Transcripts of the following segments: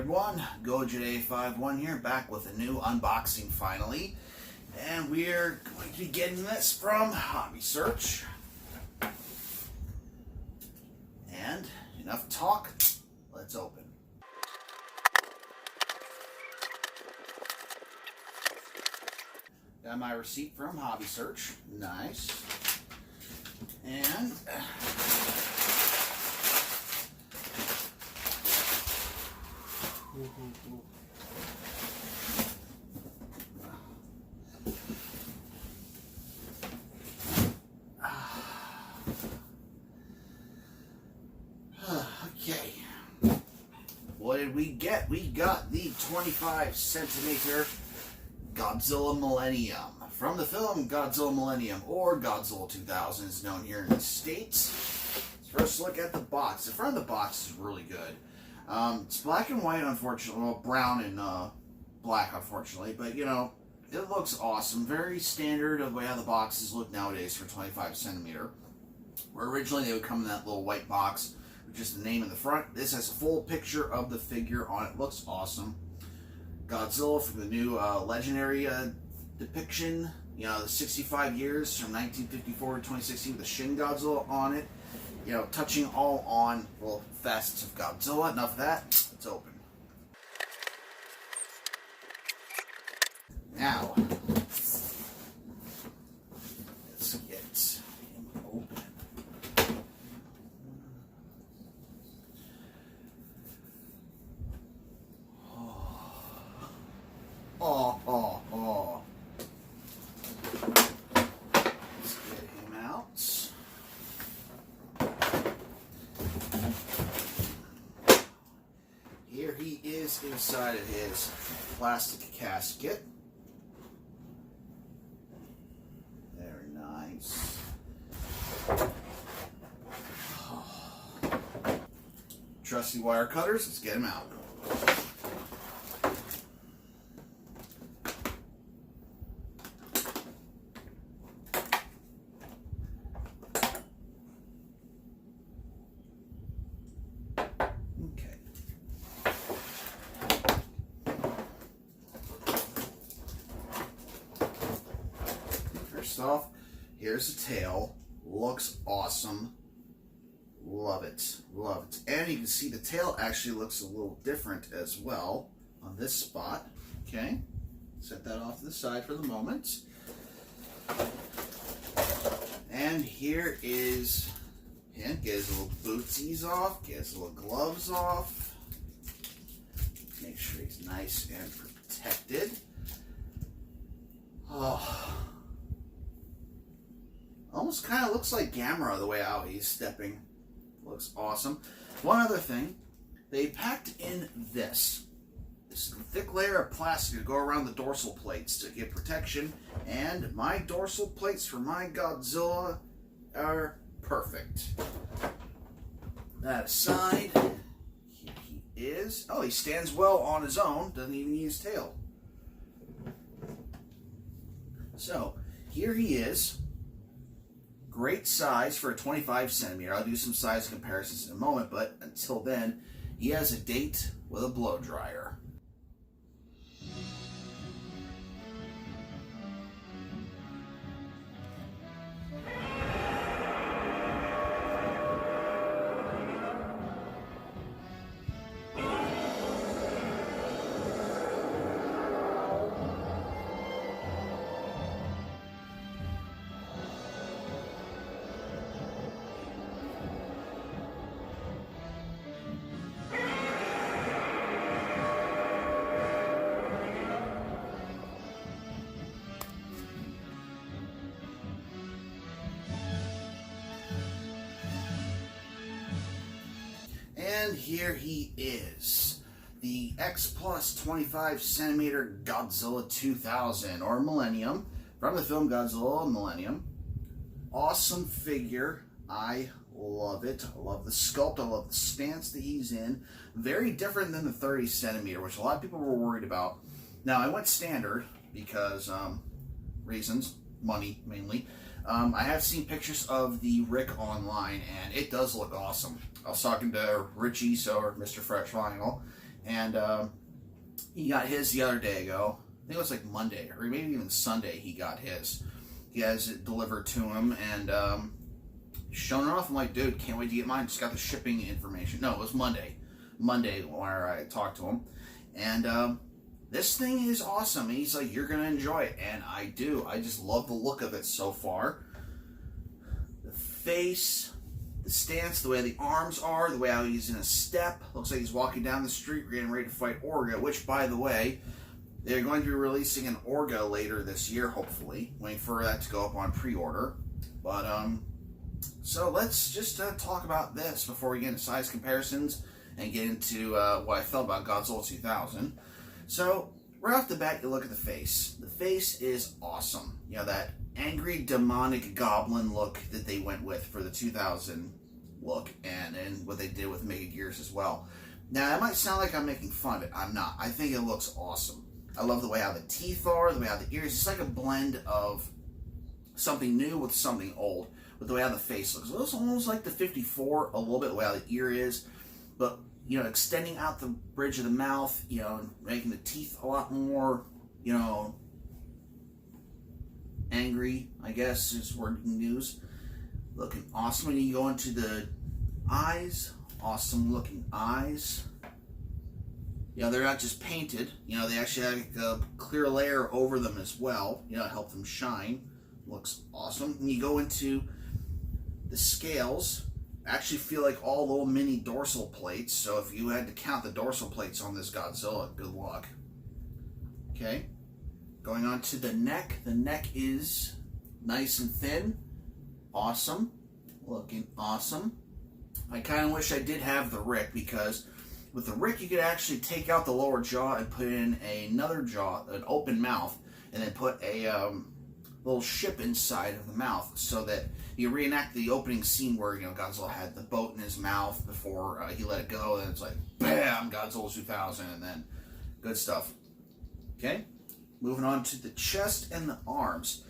everyone, Godzilla51 here, back with a new unboxing finally. And we're going to be getting this from Hobby Search. And enough talk, let's open. Got my receipt from Hobby Search, nice. And okay, what did we get? We got the 25 centimeter Godzilla Millennium from the film Godzilla Millennium, or Godzilla 2000 is known here in the States. Let's first look at the box. The front of the box is really good. It's black and white, unfortunately. Well, brown and black, unfortunately. But, you know, it looks awesome. Very standard of the way how the boxes look nowadays for 25 centimeter. Where originally they would come in that little white box with just the name in the front. This has a full picture of the figure on it. Looks awesome. Godzilla from the new legendary depiction. You know, the 65 years from 1954 to 2016 with the Shin Godzilla on it. You know, touching all on, well, facets of Godzilla. Enough of that. Let's open. Now, let's get him open. Oh. Let's get him out. Here he is inside of his plastic casket. Very nice. Trusty wire cutters, let's get him out. First off, here's the tail. Looks awesome. Love it. Love it. And you can see the tail actually looks a little different as well on this spot. Okay. Set that off to the side for the moment. And here is him. Get his little bootsies off. Get his little gloves off. Make sure he's nice and protected. Oh. Almost kind of looks like Gamera the way out he's stepping. Looks awesome. One other thing, they packed in this. This thick layer of plastic to go around the dorsal plates to get protection. And my dorsal plates for my Godzilla are perfect. That aside, here he is. Oh, he stands well on his own. Doesn't even need his tail. So, here he is. Great size for a 25 centimeter. I'll do some size comparisons in a moment, but until then, he has a date with a blow dryer. And here he is, the X Plus 25 centimeter Godzilla 2000, or Millennium, from the film Godzilla Millennium. Awesome figure. I love it. I love the sculpt. I love the stance that he's in. Very different than the 30 centimeter, which a lot of people were worried about. Now, I went standard because reasons, money mainly. I have seen pictures of the Rick online, and it does look awesome. I was talking to Richie, or Mr. Fresh Vinyl, And he got his the other day ago. I think it was like Monday, or maybe even Sunday he got his. He has it delivered to him, and showing it off. I'm like, dude, can't wait to get mine. Just got the shipping information. No, it was Monday. Monday where I talked to him. And this thing is awesome. And he's like, you're going to enjoy it. And I do. I just love the look of it so far. The face, the stance, the way the arms are, the way how he's in a step. Looks like he's walking down the street getting ready to fight Orga, which, by the way, they're going to be releasing an Orga later this year, hopefully. Waiting for that to go up on pre-order. But, so let's just talk about this before we get into size comparisons and get into what I felt about Godzilla 2000. So, right off the bat, you look at the face. The face is awesome. You know, that angry, demonic goblin look that they went with for the 2000 look, and what they did with Mega Gears as well. Now, that might sound like I'm making fun of it. I'm not. I think it looks awesome. I love the way how the teeth are, the way how the ears. It's like a blend of something new with something old, with the way how the face looks. It looks almost like the 54, a little bit, the way how the ear is, but, you know, extending out the bridge of the mouth, you know, making the teeth a lot more, you know, angry, I guess is word you can use. Looking awesome. When you go into the eyes, awesome looking eyes. You know, they're not just painted, you know, they actually have a clear layer over them as well, you know, to help them shine. Looks awesome. And you go into the scales, actually feel like all little mini dorsal plates, so if you had to count the dorsal plates on this Godzilla, good luck. Okay, going on to the neck is nice and thin, awesome, looking awesome. I kind of wish I did have the Rick, because with the Rick you could actually take out the lower jaw and put in another jaw, an open mouth, and then put a little ship inside of the mouth, so that you reenact the opening scene where, you know, Godzilla had the boat in his mouth before he let it go, and it's like, bam, Godzilla 2000, and then good stuff. Okay, moving on to the chest and the arms.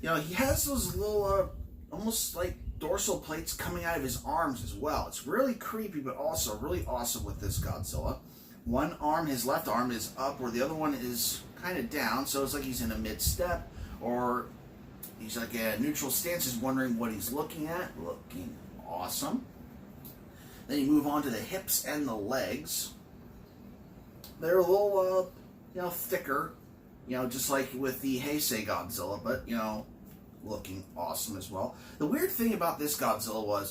You know, he has those little, almost like dorsal plates coming out of his arms as well. It's really creepy, but also really awesome with this Godzilla. One arm, his left arm, is up, where the other one is kind of down, so it's like he's in a mid-step, or he's like a neutral stance, is wondering what he's looking at. Looking awesome. Then you move on to the hips and the legs. They're a little, you know, thicker, you know, just like with the Heisei Godzilla, but, you know, looking awesome as well. The weird thing about this Godzilla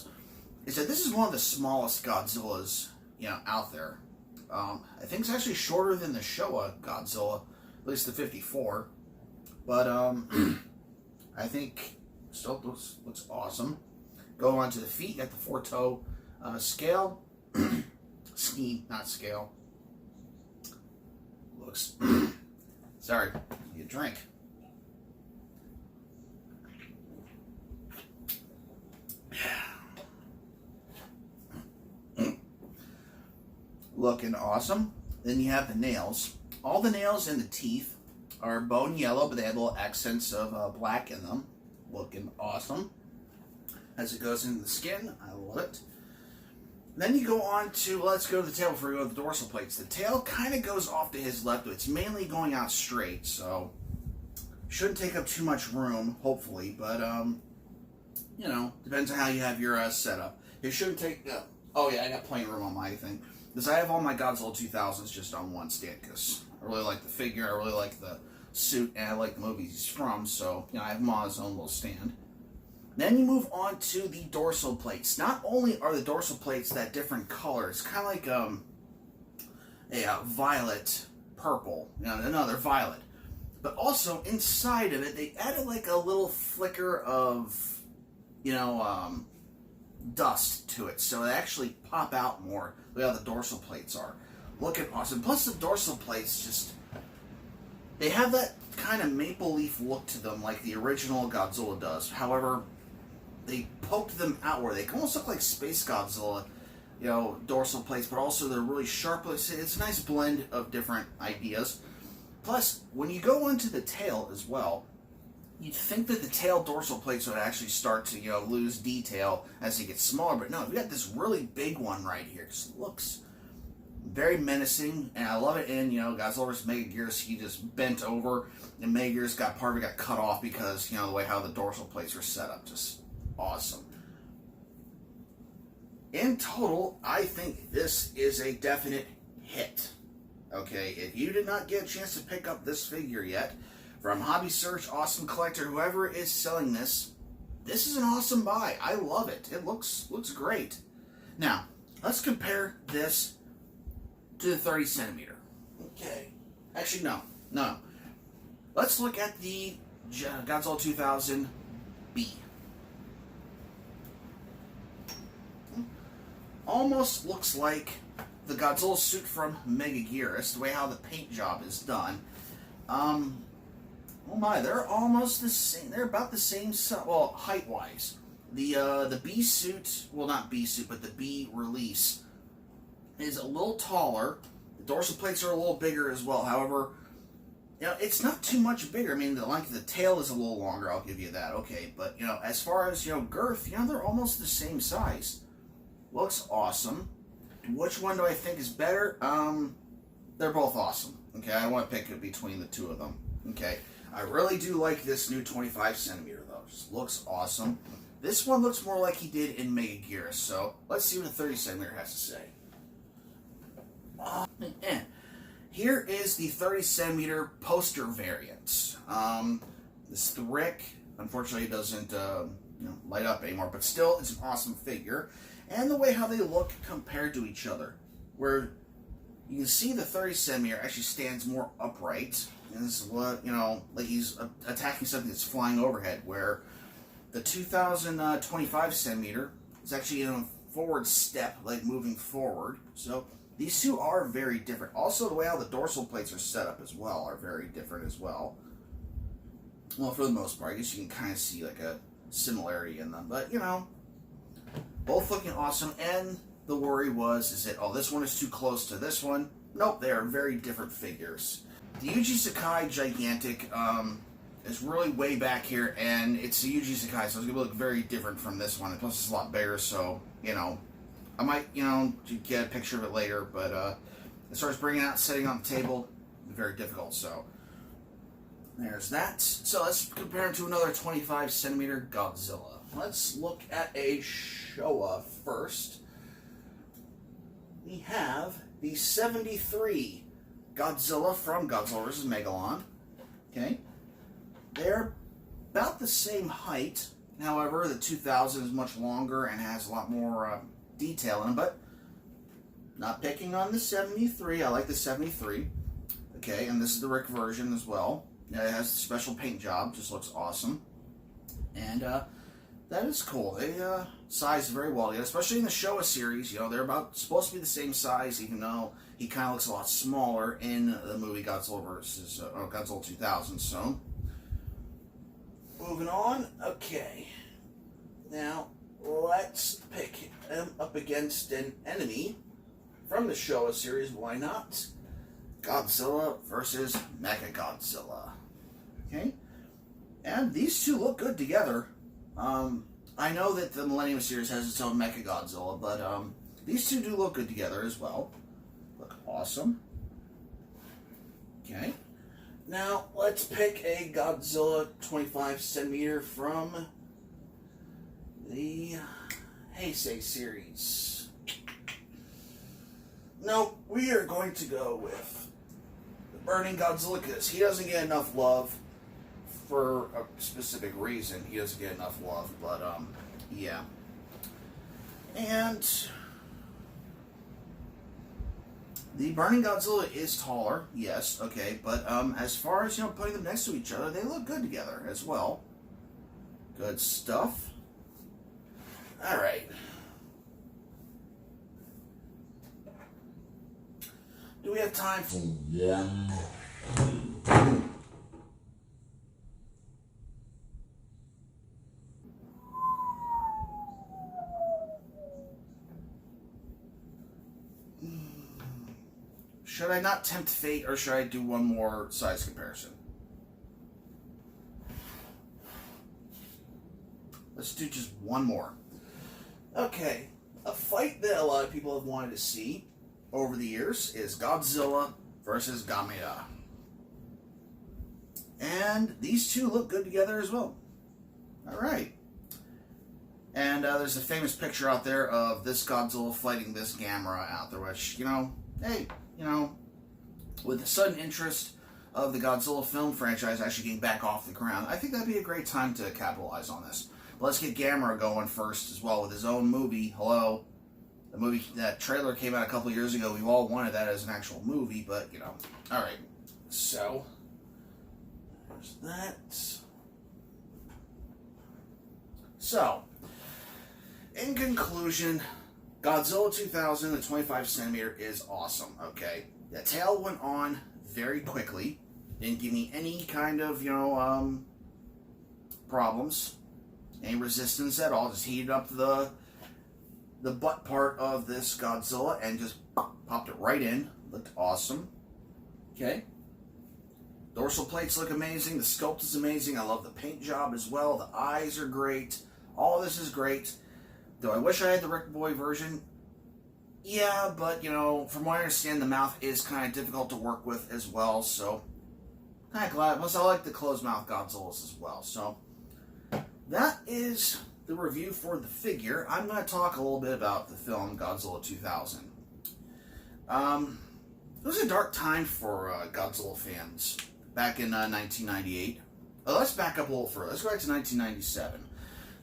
is that this is one of the smallest Godzillas, you know, out there. I think it's actually shorter than the Showa Godzilla, at least the 54. But, I think still looks awesome. Go on to the feet, got the 4-toe scale. Ski, not scale. Looks, sorry, need a drink. Looking awesome. Then you have the nails. All the nails and the teeth are bone yellow, but they have little accents of black in them. Looking awesome. As it goes into the skin, I love it. Then you go on to, let's go to the tail before we go to the dorsal plates. The tail kind of goes off to his left, but it's mainly going out straight, so shouldn't take up too much room, hopefully, but, you know, depends on how you have your setup. It shouldn't take, oh yeah, I got plenty of room on my thing, because I have all my Godzilla 2000s just on one stand, because I really like the figure, I really like the suit, and I like the movies he's from, so, you know, I have him on his own little stand. Then you move on to the dorsal plates. Not only are the dorsal plates that different color, it's kind of like a violet purple, you know, another violet. But also inside of it, they added like a little flicker of, you know, dust to it, so they actually pop out more. Look how the dorsal plates are. Looking awesome. Plus the dorsal plates just, they have that kind of maple leaf look to them like the original Godzilla does. However, they poked them outward. They almost look like Space Godzilla, you know, dorsal plates, but also they're really sharp. It's a nice blend of different ideas. Plus, when you go into the tail as well, you'd think that the tail dorsal plates would actually start to, you know, lose detail as they get smaller, but no, we got this really big one right here. It just looks very menacing, and I love it in, Godzilla vs. Megagearus. He just bent over, and Megagearus part of it got cut off because, the way how the dorsal plates were set up. Just awesome. In total, I think this is a definite hit. Okay, if you did not get a chance to pick up this figure yet, from Hobby Search, Awesome Collector, whoever is selling this, this is an awesome buy. I love it. It looks great. Now, let's compare this to the 30 centimeter. Okay. Actually, no. Let's look at the Godzilla 2000 B. Almost looks like the Godzilla suit from Megagearus, the way how the paint job is done. Oh my, they're almost the same. They're about the same, well, height-wise. The B suit, well, not B suit, but the B release is a little taller. The dorsal plates are a little bigger as well. However, it's not too much bigger. I mean, the tail is a little longer, I'll give you that, okay. But, as far as, girth, they're almost the same size. Looks awesome. Which one do I think is better? They're both awesome. Okay, I want to pick it between the two of them. Okay, I really do like this new 25 centimeter though. Just looks awesome. This one looks more like he did in Megagearus. So let's see what the 30 centimeter has to say. Here is the 30 centimeter poster variant. This is the Rick. Unfortunately, it doesn't light up anymore, but still, it's an awesome figure. And the way how they look compared to each other, where you can see the 30 centimeter actually stands more upright, and this is what, like he's attacking something that's flying overhead, where the 2025 centimeter is actually in a forward step, like moving forward. So these two are very different. Also, the way how the dorsal plates are set up as well are very different as well. Well, for the most part, I guess you can kind of see like a similarity in them, but both looking awesome. And the worry is that, this one is too close to this one. Nope, they are very different figures. The Yuji Sakai Gigantic is really way back here, and it's the Yuji Sakai, so it's going to look very different from this one. Plus, it's a lot bigger, so, I might, get a picture of it later, but as far as bringing it out, setting on the table, very difficult, so there's that. So let's compare it to another 25 centimeter Godzilla. Let's look at a Showa first. We have the 73 Godzilla from Godzilla vs. Megalon. Okay. They're about the same height. However, the 2000 is much longer and has a lot more detail in it, but not picking on the 73. I like the 73. Okay, and this is the Rick version as well. It has a special paint job. Just looks awesome. And that is cool. They size very well, especially in the Showa series. They're about supposed to be the same size, even though he kind of looks a lot smaller in the movie Godzilla vs. Godzilla 2000. So, moving on. Okay, now let's pick him up against an enemy from the Showa series. Why not? Godzilla vs. Mechagodzilla. Okay, and these two look good together. I know that the Millennium series has its own Mechagodzilla, but these two do look good together as well. Look awesome. Okay. Now, let's pick a Godzilla 25 centimeter from the Heisei series. No, we are going to go with the Burning Godzilla because he doesn't get enough love. For a specific reason, he doesn't get enough love, but, yeah. And the Burning Godzilla is taller, yes, okay, but, as far as, putting them next to each other, they look good together as well. Good stuff. Alright. Do we have time for one? Should I not tempt fate, or should I do one more size comparison? Let's do just one more. Okay, a fight that a lot of people have wanted to see. over the years is Godzilla versus Gamera. And these two look good together as well. Alright. And there's a famous picture out there of this Godzilla fighting this Gamera out there, which, hey, with the sudden interest of the Godzilla film franchise actually getting back off the ground, I think that'd be a great time to capitalize on this. But let's get Gamera going first as well with his own movie. Hello. The movie, that trailer came out a couple years ago. We all wanted that as an actual movie, but, Alright. So, there's that. So, in conclusion, Godzilla 2000, the 25 centimeter, is awesome, okay? The tail went on very quickly. Didn't give me any kind of, problems. Any resistance at all. Just heated up the butt part of this Godzilla and just popped it right in. Looked awesome. Okay? Dorsal plates look amazing. The sculpt is amazing. I love the paint job as well. The eyes are great. All this is great. Do I wish I had the Rick Boy version? Yeah, but, from what I understand, the mouth is kind of difficult to work with as well, so kind of glad. Plus, I like the closed mouth Godzillas as well. So, that is the review for the figure. I'm going to talk a little bit about the film Godzilla 2000. It was a dark time for Godzilla fans back in 1998. Let's back up a little further. Let's go back to 1997.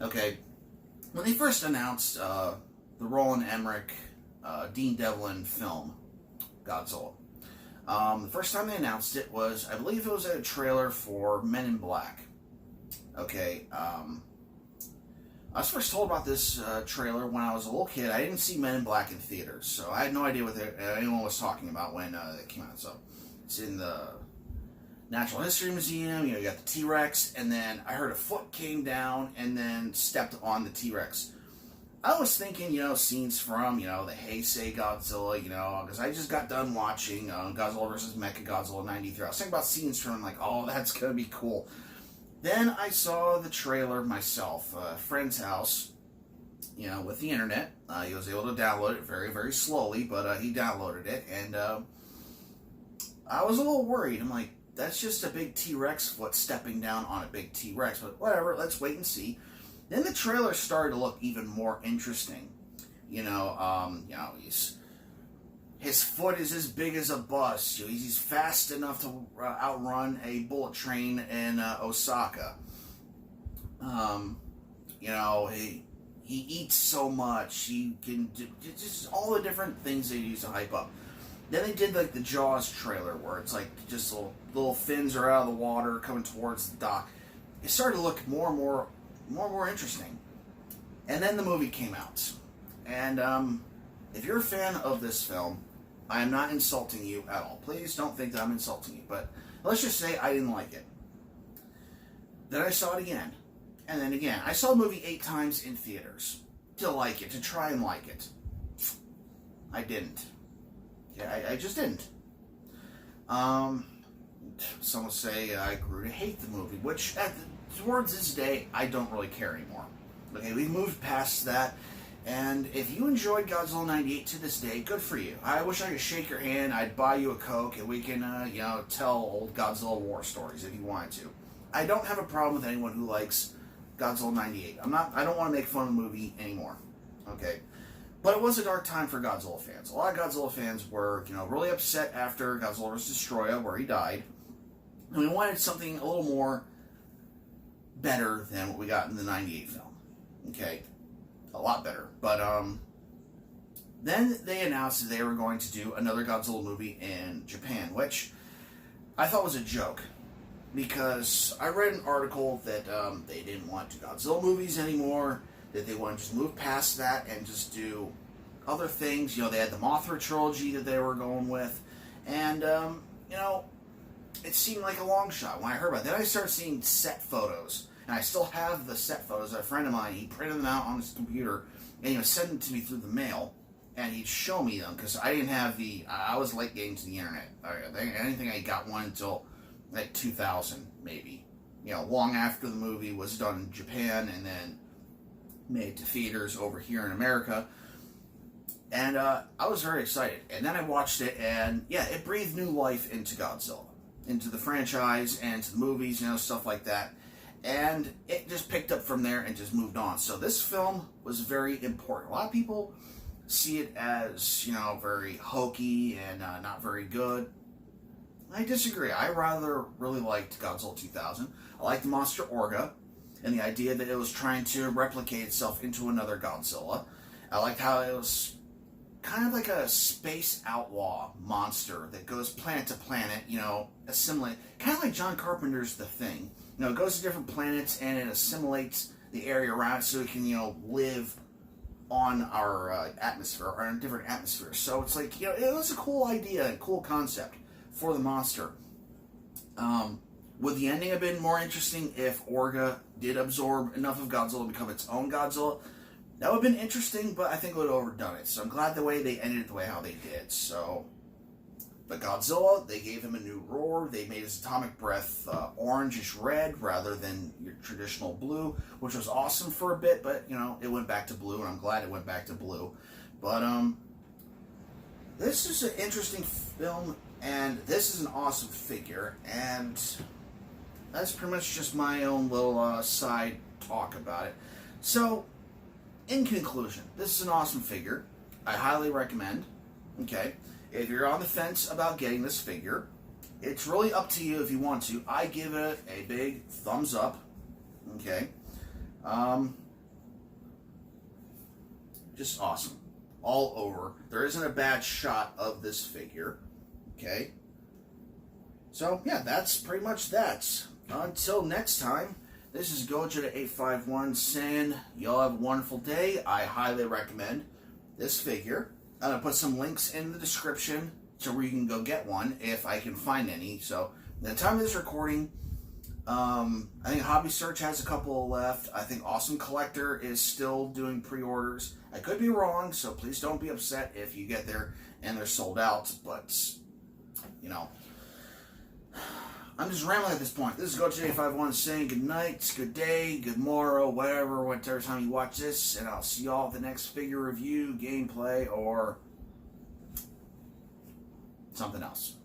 Okay, when they first announced the Roland Emmerich, Dean Devlin film, Godzilla, the first time they announced it was, I believe it was a trailer for Men in Black. Okay, I was first told about this trailer when I was a little kid. I didn't see Men in Black in theaters, so I had no idea what anyone was talking about when it came out. So it's in the Natural History Museum. You got the T-Rex, and then I heard a foot came down and then stepped on the T-Rex. I was thinking, scenes from, the Heisei Godzilla, because I just got done watching Godzilla vs. Mechagodzilla 93. I was thinking about scenes from, oh, that's going to be cool. Then I saw the trailer myself, a friend's house, with the internet. He was able to download it very, very slowly, but he downloaded it, and I was a little worried. I'm like, that's just a big T-Rex foot stepping down on a big T-Rex, but whatever, let's wait and see. Then the trailer started to look even more interesting. His foot is as big as a bus. He's fast enough to outrun a bullet train in Osaka. He eats so much. He can do just all the different things they use to hype up. Then they did the Jaws trailer where it's just little fins are out of the water coming towards the dock. It started to look more and more interesting. And then the movie came out. And if you're a fan of this film, I am not insulting you at all. Please don't think that I'm insulting you. But let's just say I didn't like it. Then I saw it again. And then again. I saw the movie 8 times in theaters. To like it. To try and like it. I didn't. Yeah, I just didn't. Some would say I grew to hate the movie, which towards this day, I don't really care anymore. Okay, we've moved past that, and if you enjoyed Godzilla 98 to this day, good for you. I wish I could shake your hand, I'd buy you a Coke, and we can, tell old Godzilla war stories if you wanted to. I don't have a problem with anyone who likes Godzilla 98. I don't want to make fun of the movie anymore. Okay? But it was a dark time for Godzilla fans. A lot of Godzilla fans were, really upset after Godzilla vs. Destroyer, where he died. And we wanted something a little more better than what we got in the 98 film. Okay? A lot better. But, then they announced that they were going to do another Godzilla movie in Japan, which I thought was a joke. Because I read an article that they didn't want to do Godzilla movies anymore, that they want to just move past that and just do other things. They had the Mothra trilogy that they were going with. And, it seemed like a long shot when I heard about it. Then I started seeing set photos. And I still have the set photos. A friend of mine, he printed them out on his computer and sent them to me through the mail. And he'd show me them because I didn't have I was late getting to the internet. I didn't think I got one until 2000, maybe. Long after the movie was done in Japan and then made to theaters over here in America. And I was very excited. And then I watched it, and yeah, it breathed new life into Godzilla, into the franchise, and to the movies, stuff like that. And it just picked up from there and just moved on. So this film was very important. A lot of people see it as, very hokey and not very good. I disagree. I really liked Godzilla 2000. I liked the monster Orga and the idea that it was trying to replicate itself into another Godzilla. I liked how it was kind of like a space outlaw monster that goes planet to planet, assimilate. Kind of like John Carpenter's The Thing. It goes to different planets and it assimilates the area around it so it can, live on our atmosphere, or in different atmospheres. So it's like, it was a cool idea and cool concept for the monster. Would the ending have been more interesting if Orga did absorb enough of Godzilla to become its own Godzilla? That would have been interesting, but I think it would have overdone it. So I'm glad the way they ended it the way how they did. So, but Godzilla, they gave him a new roar. They made his atomic breath orangish red rather than your traditional blue, which was awesome for a bit, but, it went back to blue, and I'm glad it went back to blue. But, this is an interesting film, and this is an awesome figure, and that's pretty much just my own little side talk about it. So, in conclusion, this is an awesome figure. I highly recommend. Okay, if you're on the fence about getting this figure, it's really up to you if you want to. I give it a big thumbs up. Okay, just awesome all over. There isn't a bad shot of this figure. Okay, so yeah, that's pretty much that. Until next time. This is Godzilla851 saying, y'all have a wonderful day. I highly recommend this figure. I'm going to put some links in the description to where you can go get one if I can find any. So, at the time of this recording, I think Hobby Search has a couple left. I think Awesome Collector is still doing pre-orders. I could be wrong, so please don't be upset if you get there and they're sold out. But, I'm just rambling at this point. This is Godzilla851 saying good night, good day, good morrow, whatever time you watch this, and I'll see y'all at the next figure review, gameplay, or something else.